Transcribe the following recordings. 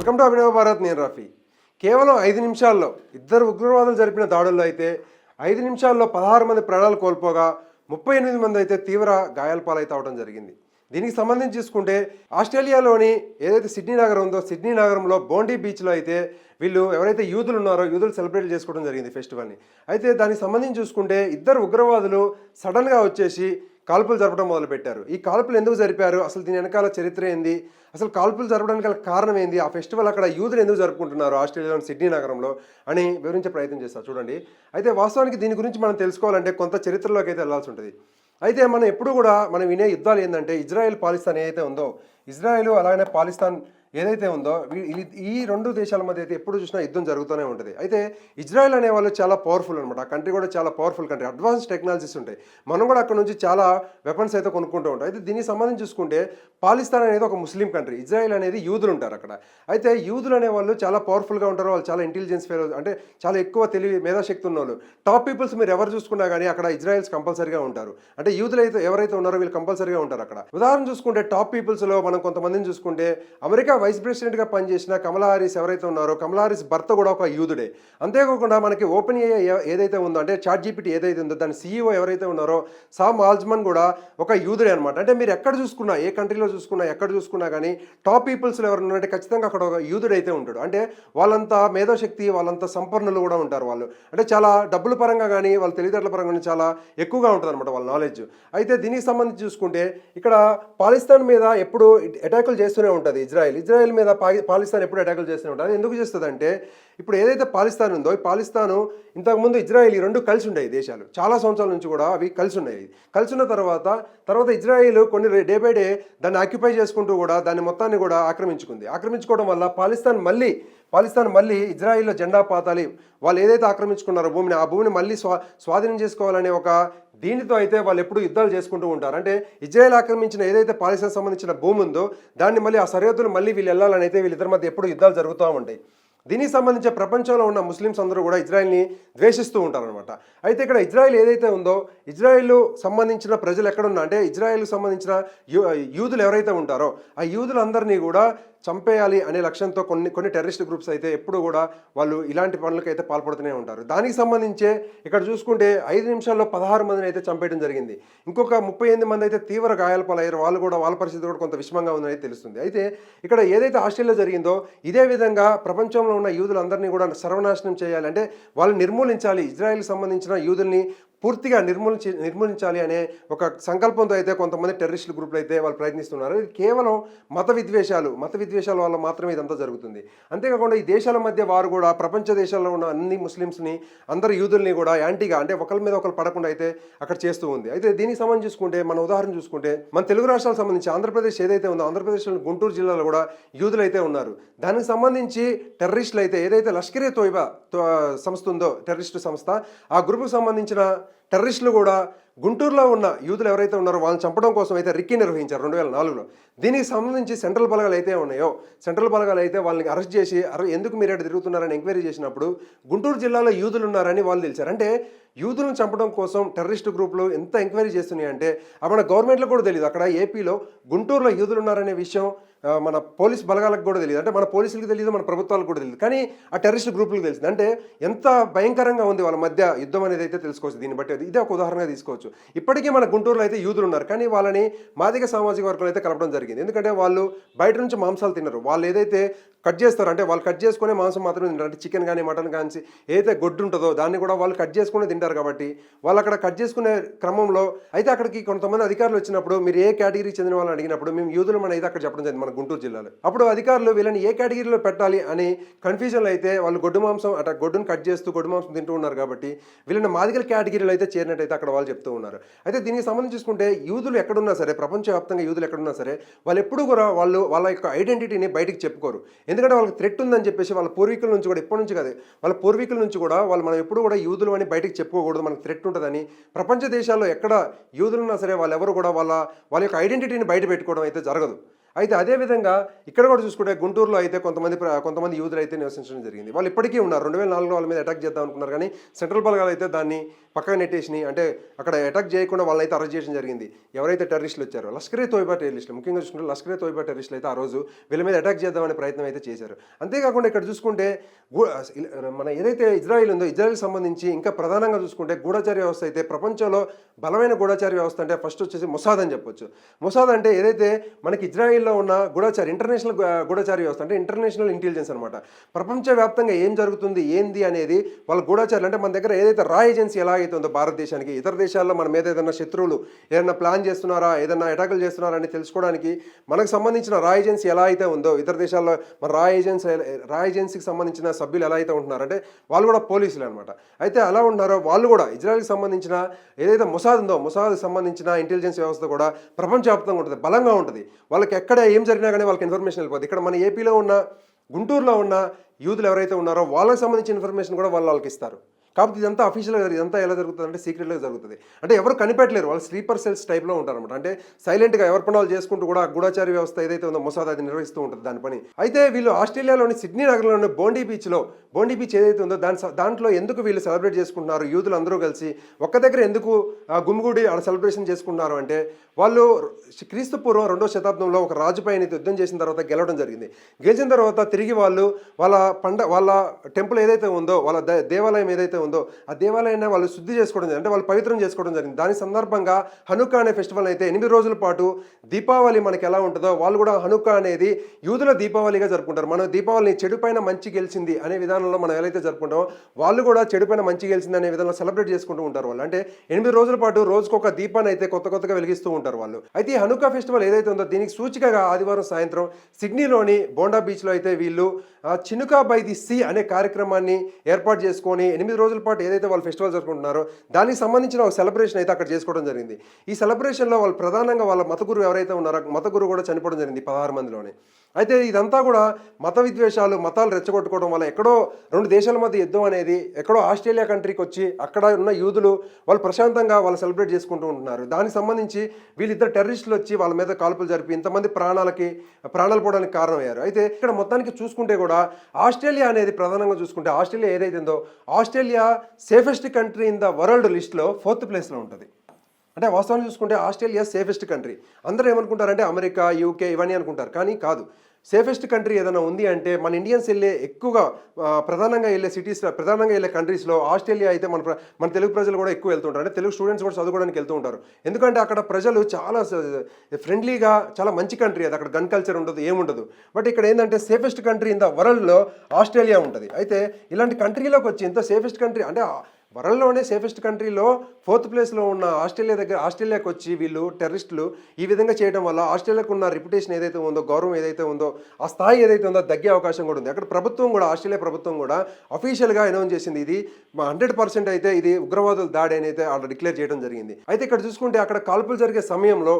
Welcome to అభినవ భారత్. నేను రఫీ. కేవలం 5 నిమిషాల్లో ఇద్దరు ఉగ్రవాదులు జరిపిన దాడుల్లో అయితే 5 నిమిషాల్లో 16 మంది ప్రాణాలు కోల్పోగా 38 మంది అయితే తీవ్ర గాయాల పాలైతే అవడం జరిగింది. దీనికి సంబంధించి చూసుకుంటే ఆస్ట్రేలియాలోని ఏదైతే సిడ్నీ నగరం ఉందో సిడ్నీ నగరంలో బోండీ బీచ్లో అయితే వీళ్ళు ఎవరైతే యూదులు ఉన్నారో యూదులు సెలబ్రేట్ చేసుకోవడం జరిగింది ఫెస్టివల్ని. అయితే దానికి సంబంధించి చూసుకుంటే ఇద్దరు ఉగ్రవాదులు సడన్గా వచ్చేసి కాల్పులు జరపడం మొదలుపెట్టారు. ఈ కాల్పులు ఎందుకు జరిపారు, అసలు దీని వెనకాల చరిత్ర ఏంది, అసలు కాల్పులు జరపడానికి గల కారణం ఏంది, ఆ ఫెస్టివల్ అక్కడ యూదులు ఎందుకు జరుపుకుంటున్నారు ఆస్ట్రేలియాలోని సిడ్నీ నగరంలో అని వివరించే ప్రయత్నం చేస్తారు. చూడండి, అయితే వాస్తవానికి దీని గురించి మనం తెలుసుకోవాలంటే కొంత చరిత్రలోకి అయితే వెళ్ళాల్సి ఉంటుంది. అయితే మనం ఎప్పుడు కూడా మనం వినే యుద్ధాలు ఏంటంటే ఇజ్రాయెల్ పాలిస్తాన్ ఏదైతే ఉందో, ఇజ్రాయెల్ అలాగే పాలిస్తాన్ ఏదైతే ఉందో ఈ రెండు దేశాల మధ్య అయితే ఎప్పుడు చూసినా యుద్ధం జరుగుతూనే ఉంటుంది. అయితే ఇజ్రాయెల్ అనే వాళ్ళు చాలా పవర్ఫుల్ అనమాట. ఆ కంట్రీ కూడా చాలా పవర్ఫుల్ కంట్రీ, అడ్వాన్స్ టెక్నాలజీస్ ఉంటాయి. మనం కూడా అక్కడ నుంచి చాలా వెపన్స్ అయితే కొనుక్కుంటూ ఉంటాం. అయితే దీనికి సంబంధించి చూసుకుంటే పాలిస్తాన్ అనేది ఒక ముస్లిం కంట్రీ, ఇజ్రాయెల్ అనేది యూదులు ఉంటారు అక్కడ. అయితే యూదులు అనే వాళ్ళు చాలా పవర్ఫుల్గా ఉంటారు, వాళ్ళు చాలా ఇంటెలిజెన్స్ ఫెలో, అంటే చాలా ఎక్కువ తెలివి మేధాశక్తి ఉన్న వాళ్ళు. టాప్ పీపుల్స్ మీరు ఎవరు చూసుకున్నా కానీ అక్కడ ఇజ్రాయెల్స్ కంపల్సరీగా ఉంటారు. అంటే యూదులు అయితే ఎవరైతే ఉన్నారో వీళ్ళు కంపల్సరీగా ఉంటారు అక్కడ. ఉదాహరణ చూసుకుంటే టాప్ పీపుల్స్లో మనం కొంతమందిని చూసుకుంటే అమెరికా వైస్ ప్రెసిడెంట్గా పనిచేసిన కమలా హారిస్ ఎవరైతే ఉన్నారో, కమలా హారిస్ భర్త కూడా ఒక యూదుడే. అంతేకాకుండా మనకి ఓపెన్ ఏఐ ఏదైతే ఉందో, అంటే చాట్ జీపీటీ ఏదైతే ఉందో దాని సీఈఓ ఎవరైతే ఉన్నారో సామ్ ఆల్ట్మన్ కూడా ఒక యూదుడే అనమాట. అంటే మీరు ఎక్కడ చూసుకున్నా, ఏ కంట్రీలో చూసుకున్నా, ఎక్కడ చూసుకున్నా కానీ టాప్ పీపుల్స్లో ఎవరు ఉన్నారంటే ఖచ్చితంగా అక్కడ ఒక యూదుడైతే ఉంటాడు. అంటే వాళ్ళంతా మేధోశక్తి, వాళ్ళంతా సంపన్నులు కూడా ఉంటారు వాళ్ళు. అంటే చాలా డబ్బుల పరంగా కానీ వాళ్ళ తెలివితేటల పరంగా కానీ చాలా ఎక్కువగా ఉంటుంది అనమాట వాళ్ళ నాలెడ్జ్. అయితే దీనికి సంబంధించి చూసుకుంటే ఇక్కడ పాలిస్తాన్ మీద ఎప్పుడు అటాకులు చేస్తూనే ఉంటుంది ఇజ్రాయెల్ మీద పాలిస్తాన్ ఎప్పుడు అటాకులు చేస్తూనే ఉంటుంది. అది ఎందుకు చేస్తుంది అంటే ఇప్పుడు ఏదైతే పాలిస్తాన్ ఉందో ఈ పాలిస్తాను ఇంతకుముందు ఇజ్రాయెల్ ఈ రెండు కలిసి ఉండేవి దేశాలు, చాలా సంవత్సరాల నుంచి కూడా అవి కలిసి ఉన్నాయి. కలిసి ఉన్న తర్వాత ఇజ్రాయెల్ కొన్ని డే బై డే దాన్ని ఆక్యుపై చేసుకుంటూ కూడా దాన్ని మొత్తాన్ని కూడా ఆక్రమించుకోవడం వల్ల పాలిస్తాన్ మళ్ళీ ఇజ్రాయిల్లో జెండా పాతాలి, వాళ్ళు ఏదైతే ఆక్రమించుకున్నారో భూమిని, ఆ భూమిని మళ్ళీ స్వాధీనం చేసుకోవాలనే ఒక దీనితో అయితే వాళ్ళు ఎప్పుడు యుద్ధాలు చేసుకుంటూ ఉంటారు. అంటే ఇజ్రాయెల్ ఆక్రమించిన ఏదైతే పాలిస్తాన్ సంబంధించిన భూమి ఉందో దాన్ని మళ్ళీ ఆ సరిహద్దులు మళ్ళీ వీళ్ళు వెళ్ళాలని అయితే వీళ్ళిద్దరి మధ్య ఎప్పుడు యుద్ధాలు జరుగుతూ ఉంటాయి. దీనికి సంబంధించి ప్రపంచంలో ఉన్న ముస్లిమ్స్ అందరూ కూడా ఇజ్రాయెల్ని ద్వేషిస్తూ ఉంటారనమాట. అయితే ఇక్కడ ఇజ్రాయెల్ ఏదైతే ఉందో ఇజ్రాయెల్ సంబంధించిన ప్రజలు ఎక్కడున్నా, అంటే ఇజ్రాయెల్కి సంబంధించిన యూదులు ఎవరైతే ఉంటారో ఆ యూదులందరినీ కూడా చంపేయాలి అనే లక్ష్యంతో కొన్ని టెర్రరిస్ట్ గ్రూప్స్ అయితే ఎప్పుడు కూడా వాళ్ళు ఇలాంటి పనులకు అయితే పాల్పడుతూనే ఉంటారు. దానికి సంబంధించే ఇక్కడ చూసుకుంటే 5 నిమిషాల్లో 16 మందిని అయితే చంపేయడం జరిగింది. ఇంకొక 38 మంది అయితే తీవ్ర గాయాల పాలయ్యారు. వాళ్ళ పరిస్థితి కూడా కొంత విషమంగా ఉందని తెలుస్తుంది. అయితే ఇక్కడ ఏదైతే ఆస్ట్రేలియా జరిగిందో ఇదే విధంగా ప్రపంచంలో ఉన్న యూదులందరినీ కూడా సర్వనాశనం చేయాలి, అంటే వాళ్ళు నిర్మూలించాలి, ఇజ్రాయెల్కి సంబంధించిన యూదుల్ని పూర్తిగా నిర్మూలించాలి అనే ఒక సంకల్పంతో అయితే కొంతమంది టెర్రరిస్టుల గ్రూపులు అయితే వాళ్ళు ప్రయత్నిస్తున్నారు. ఇది కేవలం మత విద్వేషాల వల్ల మాత్రమే ఇదంతా జరుగుతుంది. అంతేకాకుండా ఈ దేశాల మధ్య వారు కూడా ప్రపంచ దేశాల్లో ఉన్న అన్ని ముస్లిమ్స్ని, అందరు యూదుల్ని కూడా యాంటీగా, అంటే ఒకరి మీద ఒకరు పడకుండా అయితే అక్కడ చేస్తూ ఉంది. అయితే దీనికి సంబంధించి చూసుకుంటే మన ఉదాహరణ చూసుకుంటే మన తెలుగు రాష్ట్రాలకు సంబంధించి ఆంధ్రప్రదేశ్ ఏదైతే ఉందో ఆంధ్రప్రదేశ్లోని గుంటూరు జిల్లాలో కూడా యూదులు అయితే ఉన్నారు. దానికి సంబంధించి టెర్రరిస్టులు అయితే ఏదైతే లష్కరే తోయిబా సంస్థ ఉందో టెర్రరిస్టు సంస్థ, ఆ గ్రూప్కి సంబంధించిన టెర్రరిస్టులు కూడా గుంటూరులో ఉన్న యూదులు ఎవరైతే ఉన్నారో వాళ్ళని చంపడం కోసం అయితే రిక్కీ నిర్వహించారు 2004లో. దీనికి సంబంధించి సెంట్రల్ బలగాలు అయితే ఉన్నాయో సెంట్రల్ బలగాలు అయితే వాళ్ళని అరెస్ట్ చేసి ఎందుకు మీరు ఎక్కడ తిరుగుతున్నారని ఎంక్వైరీ చేసినప్పుడు గుంటూరు జిల్లాలో యూదులు ఉన్నారని వాళ్ళు తెలిసారు. అంటే యూదులను చంపడం కోసం టెర్రరిస్ట్ గ్రూపులు ఎంత ఎంక్వైరీ చేస్తున్నాయి అంటే మన గవర్నమెంట్లో కూడా తెలియదు. అక్కడ ఏపీలో గుంటూరులో యూదులు ఉన్నారనే విషయం మన పోలీస్ బలగాలకు కూడా తెలియదు, అంటే మన పోలీసులకు తెలియదు, మన ప్రభుత్వాలకు కూడా తెలియదు, కానీ ఆ టెర్రరిస్ట్ గ్రూపులకు తెలిసింది. అంటే ఎంత భయంకరంగా ఉంది వాళ్ళ మధ్య యుద్ధం అనేది అయితే తెలుసుకోవచ్చు. దీన్ని బట్టి ఇదే ఒక ఉదాహరణగా తీసుకోవచ్చు. ఇప్పటికీ మన గుంటూరులో అయితే యూదులు ఉన్నారు, కానీ వాళ్ళని మాదిగ సామాజిక వర్గంలో అయితే కలపడం జరిగింది. ఎందుకంటే వాళ్ళు బయట నుంచి మాంసాలు తిన్నారు. వాళ్ళు ఏదైతే కట్ చేస్తారు, అంటే వాళ్ళు కట్ చేసుకునే మాంసం మాత్రమే తింటారు. అంటే చికెన్ కానీ మటన్ కానీ ఏదైతే గొడ్డు ఉంటుందో దాన్ని కూడా వాళ్ళు కట్ చేసుకునే తింటారు. కాబట్టి వాళ్ళు అక్కడ కట్ చేసుకునే క్రమంలో అయితే అక్కడికి కొంతమంది అధికారులు వచ్చినప్పుడు మీరు ఏ కేటగిరీకి చెందిన వాళ్ళని అడిగినప్పుడు మేము యూదులు మన అయితే అక్కడ చెప్పడం జరిగింది మన గుంటూరు జిల్లాలో. అప్పుడు అధికారులు వీళ్ళని ఏ కేటగిరీలో పెట్టాలి అని కన్ఫ్యూజన్లో అయితే వాళ్ళు గొడ్డును కట్ చేస్తూ గొడ్డు మాంసం తింటూ ఉన్నారు. కాబట్టి వీళ్ళని మాదిగల కేటగిరీలో అయితే చేరినట్టయితే అక్కడ వాళ్ళు చెప్తూ ఉన్నారు. అయితే దీనికి సంబంధించి చూసుకుంటే యూదులు ఎక్కడున్నా సరే, ప్రపంచవ్యాప్తంగా యూదులు ఎక్కడున్నా సరే వాళ్ళు ఎప్పుడు కూడా వాళ్ళ యొక్క ఐడెంటిటీని బయటికి చెప్పుకోరు. ఎందుకంటే వాళ్ళకి థ్రెట్ ఉందని చెప్పేసి వాళ్ళ పూర్వీకుల నుంచి కూడా, ఇప్పటి నుంచి కాదు వాళ్ళ పూర్వీకుల నుంచి కూడా మనం ఎప్పుడు కూడా యూదులు అని బయటకు చెప్పుకోకూడదు, మనకు థ్రెట్ ఉంటుందని. ప్రపంచ దేశాల్లో ఎక్కడ యూదులున్నా సరే వాళ్ళెవరు కూడా వాళ్ళ యొక్క ఐడెంటిటీని బయట పెట్టుకోవడం అయితే జరగదు. అయితే అదేవిధంగా ఇక్కడ కూడా చూసుకుంటే గుంటూరులో అయితే కొంతమంది యూదులు అయితే నివసించడం జరిగింది. వాళ్ళు ఇప్పటికీ ఉన్నారు. 2004లో వాళ్ళ మీద అటాక్ చేద్దాం అనుకున్నారు, కానీ సెంట్రల్ బలగాలు అయితే దాన్ని పక్కన నెట్టేసి, అంటే అక్కడ అటాక్ చేయకుండా వాళ్ళైతే అరెస్ట్ చేయడం జరిగింది. ఎవరైతే టెర్రరిస్టులు వచ్చారో లష్కరే తోయిబా టెర్రరిస్టులు, ముఖ్యంగా చూసుకుంటే లష్కరే తోయిబా టెర్రరిస్టులు అయితే ఆ రోజు వీళ్ళ మీద అటాక్ చేద్దామనే ప్రయత్నం అయితే చేశారు. అంతేకాకుండా ఇక్కడ చూసుకుంటే మన ఏదైతే ఇజ్రాయిల్ ఉందో, ఇజ్రాయిల్ సంబంధించి ఇంకా ప్రధానంగా చూసుకుంటే గూఢచారి వ్యవస్థ అయితే ప్రపంచంలో బలమైన గూఢచారి వ్యవస్థ అంటే ఫస్ట్ వచ్చేసి మొసాద్ అని చెప్పొచ్చు. మొసాద్ అంటే ఏదైతే మనకి ఇజ్రాయిల్లో ఉన్న గూఢచారి, ఇంటర్నేషనల్ గూఢచారి వ్యవస్థ అంటే ఇంటర్నేషనల్ ఇంటెలిజెన్స్ అనమాట. ప్రపంచవ్యాప్తంగా ఏం జరుగుతుంది ఏంది అనేది వాళ్ళ గూఢచారులు, అంటే మన దగ్గర ఏదైతే రా ఏజెన్సీ ఎలా అయితే ఉందో భారతదేశానికి, ఇతర దేశాల్లో మన మీద ఏదైనా శత్రువులు ఏదైనా ప్లాన్ చేస్తున్నారా, ఏదైనా అటాకులు చేస్తున్నారా అని తెలుసుకోవడానికి మనకు సంబంధించిన రా ఏజెన్సీ ఎలా అయితే ఉందో, ఇతర దేశాల్లో మన రా ఏజెన్సీకి సంబంధించిన సభ్యులు ఎలా అయితే ఉంటున్నారో, అంటే వాళ్ళు కూడా పోలీసులు అనమాట. అయితే అలా ఉంటున్నారో వాళ్ళు కూడా ఇజ్రాయెల్కి సంబంధించిన ఏదైతే మొసాద్ ఉందో, మొసాద్ సంబంధించిన ఇంటెలిజెన్స్ వ్యవస్థ కూడా ప్రపంచవ్యాప్తంగా ఉంటుంది, బలంగా ఉంటుంది. వాళ్ళకి ఎక్కడ ఏం జరిగినా కానీ వాళ్ళకి ఇన్ఫర్మేషన్ వెళ్ళిపోతుంది. ఇక్కడ మన ఏపీలో ఉన్న, గుంటూరులో ఉన్న యూదులు ఎవరైతే ఉన్నారో వాళ్ళకి సంబంధించిన ఇన్ఫర్మేషన్ కూడా వాళ్ళకి ఇస్తారు. కాబట్టి ఇదంతా అఫీషియల్గా ఇదంతా ఎలా జరుగుతుంది అంటే సీక్రెట్గా జరుగుతుంది. అంటే ఎవరు కనిపెట్టలేరు, వాళ్ళు స్లీపర్ సెల్స్ టైప్లో ఉంటారనమాట. అంటే సైలెంట్గా ఎవరి పనులు చేసుకుంటూ కూడా గూఢచారి వ్యవస్థ ఏదైతే ఉందో మొసాద్ అది నిర్వహిస్తూ ఉంటుంది దాని పని. అయితే వీళ్ళు ఆస్ట్రేలియాలోని సిడ్నీ నగరంలోని బోండీ బీచ్ ఏదైతే ఉందో దాంట్లో ఎందుకు వీళ్ళు సెలబ్రేట్ చేసుకుంటున్నారు, యూదులు అందరూ కలిసి ఒక్క దగ్గర ఎందుకు గుమిగూడి ఆడ సెలబ్రేషన్ చేసుకుంటున్నారు అంటే, వాళ్ళు క్రీస్తు పూర్వం 2వ శతాబ్దంలో ఒక రాజుపై యుద్ధం చేసిన తర్వాత గెలవడం జరిగింది. గెలిచిన తర్వాత తిరిగి వాళ్ళు వాళ్ళ టెంపుల్ ఏదైతే ఉందో, వాళ్ళ దేవాలయం ఏదైతే ఉందో ఆ దేవాలయాన్ని వాళ్ళు శుద్ధి చేసుకోవడం జరిగింది, అంటే వాళ్ళు పవిత్రం చేసుకోవడం జరిగింది. దాని సందర్భంగా హనుకా అనే ఫెస్టివల్ అయితే 8 రోజుల పాటు, దీపావళి మనకి ఎలా ఉంటుందో వాళ్ళు కూడా హనుకా అనేది యూదుల దీపావళిగా జరుపుకుంటారు. మనం దీపావళిని చెడుపైన మంచి గెలిచింది అనే విధానంలో మనం ఎలా అయితే జరుపుకుంటామో వాళ్ళు కూడా చెడుపైన మంచి గెలిచింది అనే విధంగా సెలబ్రేట్ చేసుకుంటూ ఉంటారు వాళ్ళు. అంటే 8 రోజుల పాటు రోజుకొక దీపాన్ని అయితే కొత్తగా వెలిగిస్తూ ఉంటారు వాళ్ళు. అయితే ఈ హనుకా ఫెస్టివల్ ఏదైతే ఉందో దీనికి సూచికగా ఆదివారం సాయంత్రం సిడ్నీలోని బోండా బీచ్లో అయితే వీళ్ళు చినుకా బై ది సీ అనే కార్యక్రమాన్ని ఏర్పాటు చేసుకొని 8 రోజుల పాటు ఏదైతే వాళ్ళు ఫెస్టివల్ జరుపుకుంటున్నారో దానికి సంబంధించిన ఒక సెలబ్రేషన్ అయితే అక్కడ చేసుకోవడం జరిగింది. ఈ సెలబ్రేషన్లో వాళ్ళు ప్రధానంగా వాళ్ళ మత గురువు ఎవరైతే ఉన్నారో మత గురువు కూడా చనిపోవడం జరిగింది 16 మందిలోనే. అయితే ఇదంతా కూడా మత విద్వేషాలు, మతాలు రెచ్చగొట్టుకోవడం వల్ల ఎక్కడో 2 దేశాల మధ్య యుద్ధం అనేది ఎక్కడో ఆస్ట్రేలియా కంట్రీకి వచ్చి అక్కడ ఉన్న యూదులు వాళ్ళు ప్రశాంతంగా వాళ్ళు సెలబ్రేట్ చేసుకుంటూ ఉంటున్నారు. దానికి సంబంధించి వీళ్ళిద్దరు టెర్రరిస్టులు వచ్చి వాళ్ళ మీద కాల్పులు జరిపి ఇంతమంది ప్రాణాలు పోవడానికి కారణమయ్యారు. అయితే ఇక్కడ మొత్తానికి చూసుకుంటే కూడా ఆస్ట్రేలియా అనేది ప్రధానంగా చూసుకుంటే ఆస్ట్రేలియా ఏదైతే ఉందో Australia safest country in the world లిస్ట్లో 4th ప్లేస్లో ఉంటుంది. అంటే వాస్తవాన్ని చూసుకుంటే ఆస్ట్రేలియా సేఫెస్ట్ కంట్రీ. అందరూ ఏమనుకుంటారంటే అమెరికా, యూకే ఇవన్నీ అనుకుంటారు, కానీ కాదు. సేఫెస్ట్ కంట్రీ ఏదైనా ఉంది అంటే మన ఇండియన్స్ ఎక్కువగా ప్రధానంగా వెళ్ళే కంట్రీస్లో ఆస్ట్రేలియా అయితే మన తెలుగు ప్రజలు కూడా ఎక్కువ వెళ్తుంటారు. అంటే తెలుగు స్టూడెంట్స్ కూడా చదువుకోవడానికి వెళ్తూ ఉంటారు. ఎందుకంటే అక్కడ ప్రజలు చాలా ఫ్రెండ్లీగా, చాలా మంచి కంట్రీ అది. అక్కడ గన్ కల్చర్ ఉండదు, ఏముండదు. బట్ ఇక్కడ ఏంటంటే సేఫెస్ట్ కంట్రీ ఇన్ ద వరల్డ్లో ఆస్ట్రేలియా ఉంటుంది. అయితే ఇలాంటి కంట్రీలోకి వచ్చి ఇంత సేఫెస్ట్ కంట్రీ అంటే వరల్డ్లోనే సేఫెస్ట్ కంట్రీలో 4th ప్లేస్లో ఉన్న ఆస్ట్రేలియాకి వచ్చి వీళ్ళు టెర్రరిస్టులు ఈ విధంగా చేయడం వల్ల ఆస్ట్రేలియాకు ఉన్న రెప్యుటేషన్ ఏదైతే ఉందో, గౌరవం ఏదైతే ఉందో, ఆ స్థాయి ఏదైతే ఉందో తగ్గే అవకాశం కూడా ఉంది. అక్కడ ప్రభుత్వం కూడా, ఆస్ట్రేలియా ప్రభుత్వం కూడా అఫీషియల్గా అనౌన్స్ చేసింది ఇది 100% అయితే ఇది ఉగ్రవాదుల దాడి అని అయితే ఆల్రెడీ డిక్లేర్ చేయడం జరిగింది. అయితే ఇక్కడ చూసుకుంటే అక్కడ కాల్పులు జరిపే సమయంలో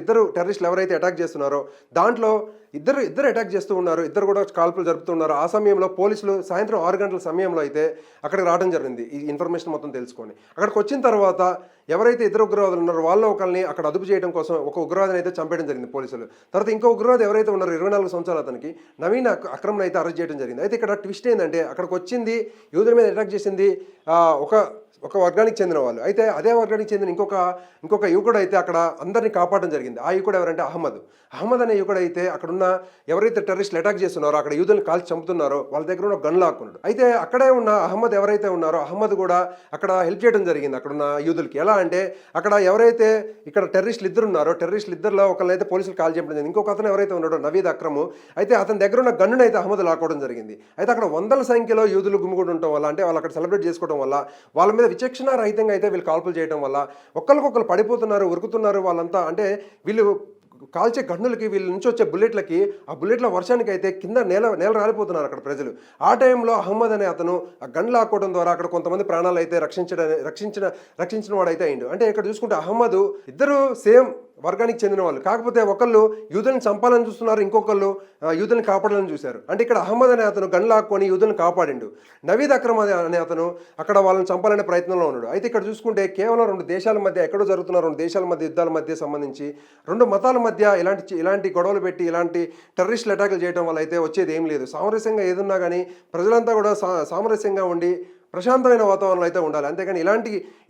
ఇద్దరు టెర్రరిస్టులు ఎవరైతే అటాక్ చేస్తున్నారో దాంట్లో ఇద్దరు అటాక్ చేస్తూ ఉన్నారు, ఇద్దరు కూడా కాల్పులు జరుపుతున్నారు. ఆ సమయంలో పోలీసులు సాయంత్రం 6 గంటల సమయంలో అయితే అక్కడికి రావడం జరిగింది ఈ ఇన్ఫర్మేషన్ మొత్తం తెలుసుకొని. అక్కడికి వచ్చిన తర్వాత ఎవరైతే ఇద్దరు ఉగ్రవాదులు ఉన్నారో వాళ్ళ ఒకరిని అక్కడ అదుపు చేయడం కోసం ఒక ఉగ్రవాదిని అయితే చంపేయడం జరిగింది పోలీసులు. తర్వాత ఇంకో ఉగ్రవాది ఎవరైతే ఉన్నారో 24 సంవత్సరాలు అతనికి నవీన్ అక్రమ్ని అయితే అరెస్ట్ చేయడం జరిగింది. అయితే ఇక్కడ ట్విస్ట్ ఏంటంటే అక్కడికి వచ్చింది యూదుల మీద అటాక్ చేసింది ఒక వర్గానికి చెందిన వాళ్ళు. అయితే అదే వర్గానికి చెందిన ఇంకొక యువకుడు అయితే అక్కడ అందరినీ కాపాడడం జరిగింది. ఆ యువకుడు ఎవరంటే అహ్మద్ అనే యువకుడు అయితే అక్కడున్న ఎవరైతే టెర్రరిస్టులు అటాక్ చేస్తున్నారో, అక్కడ యూదులను కాల్చి చంపుతున్నారో వాళ్ళ దగ్గర ఉన్న గన్ లాక్కున్నాడు. అయితే అక్కడే ఉన్న అహ్మద్ ఎవరైతే ఉన్నారో అహ్మద్ కూడా అక్కడ హెల్ప్ చేయడం జరిగింది అక్కడున్న యూదులకి. ఎలా అంటే అక్కడ ఎవరైతే ఇక్కడ టెర్రరిస్టులు ఇద్దరులో ఒకళ్ళైతే పోలీసులు కాల్ చేయడం జరిగింది. ఇంకొక అతను ఎవరైతే ఉన్నాడో నవీద్ అక్రమ్, అయితే అతని దగ్గర ఉన్న గన్నును అయితే అహ్మద్ లాక్కోవడం జరిగింది. అయితే అక్కడ వందల సంఖ్యలో యూదులు గుమిగూడి ఉండటం వల్ల, అంటే వాళ్ళు అక్కడ సెలబ్రేట్ చేసుకోవడం వల్ల, వాళ్ళ మీద విచక్షణ రహితంగా అయితే వీళ్ళు కాల్పులు చేయడం వల్ల ఒకరికొకరు పడిపోతున్నారు, ఉరుకుతున్నారు వాళ్ళంతా. అంటే వీళ్ళు కాల్చే గన్నులకి, వీళ్ళ నుంచి వచ్చే బుల్లెట్లకి, ఆ బుల్లెట్ల వర్షానికి అయితే కింద నేల రాలిపోతున్నారు అక్కడ ప్రజలు. ఆ టైంలో అహ్మద్ అనే అతను ఆ గన్ లాక్కోవడం ద్వారా అక్కడ కొంతమంది ప్రాణాలు అయితే రక్షించిన వాడైతే అయిండు. అంటే ఇక్కడ చూసుకుంటే అహ్మద్ ఇద్దరు సేమ్ వర్గానికి చెందిన వాళ్ళు. కాకపోతే ఒకళ్ళు యూదుల్ని చంపాలని చూస్తున్నారు, ఇంకొకళ్ళు యూదుల్ని కాపాడాలని చూశారు. అంటే ఇక్కడ అహ్మద్ అనే అతను గన్ లాక్కొని యూదుల్ని కాపాడిండు. నవీద్ అక్రమ్ అనే అతను అక్కడ వాళ్ళని చంపాలనే ప్రయత్నంలో ఉన్నాడు. అయితే ఇక్కడ చూసుకుంటే కేవలం 2 దేశాల మధ్య ఎక్కడో జరుగుతున్న 2 దేశాల మధ్య యుద్ధాల మధ్య సంబంధించి 2 మతాల మధ్య ఇలాంటి గొడవలు పెట్టి ఇలాంటి టెర్రరిస్టులు అటాకులు చేయడం వల్ల అయితే వచ్చేది ఏం లేదు. సామరస్యంగా ఏదున్నా కానీ ప్రజలంతా కూడా సామరస్యంగా ఉండి ప్రశాంతమైన వాతావరణంలో అయితే ఉండాలి. అంతేగాని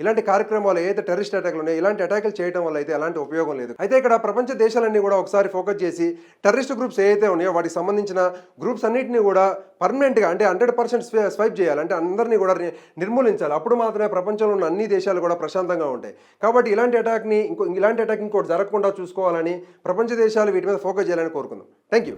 ఇలాంటి కార్యక్రమాలు ఏదైతే టెర్రరిస్ట్ అటాకులు ఉన్నాయో ఇలాంటి అటాకులు చేయడం వల్ల అయితే ఎలాంటి ఉపయోగం లేదు. అయితే ఇక్కడ ప్రపంచ దేశాలన్నీ కూడా ఒకసారి ఫోకస్ చేసి టెర్రరిస్ట్ గ్రూప్స్ ఏవైతే ఉన్నాయో వాటికి సంబంధించిన గ్రూప్స్ అన్నింటినీ కూడా పర్మనెంట్గా అంటే 100% స్వైప్ చేయాలి, అంటే అందరినీ కూడా నిర్మూలించాలి. అప్పుడు మాత్రమే ప్రపంచంలో ఉన్న అన్ని దేశాలు కూడా ప్రశాంతంగా ఉంటాయి. కాబట్టి ఇలాంటి అటాక్ ఇంకోటి జరగకుండా చూసుకోవాలని ప్రపంచ దేశాలు వీటి మీద ఫోకస్ చేయాలని కోరుకుందాం. Thank you.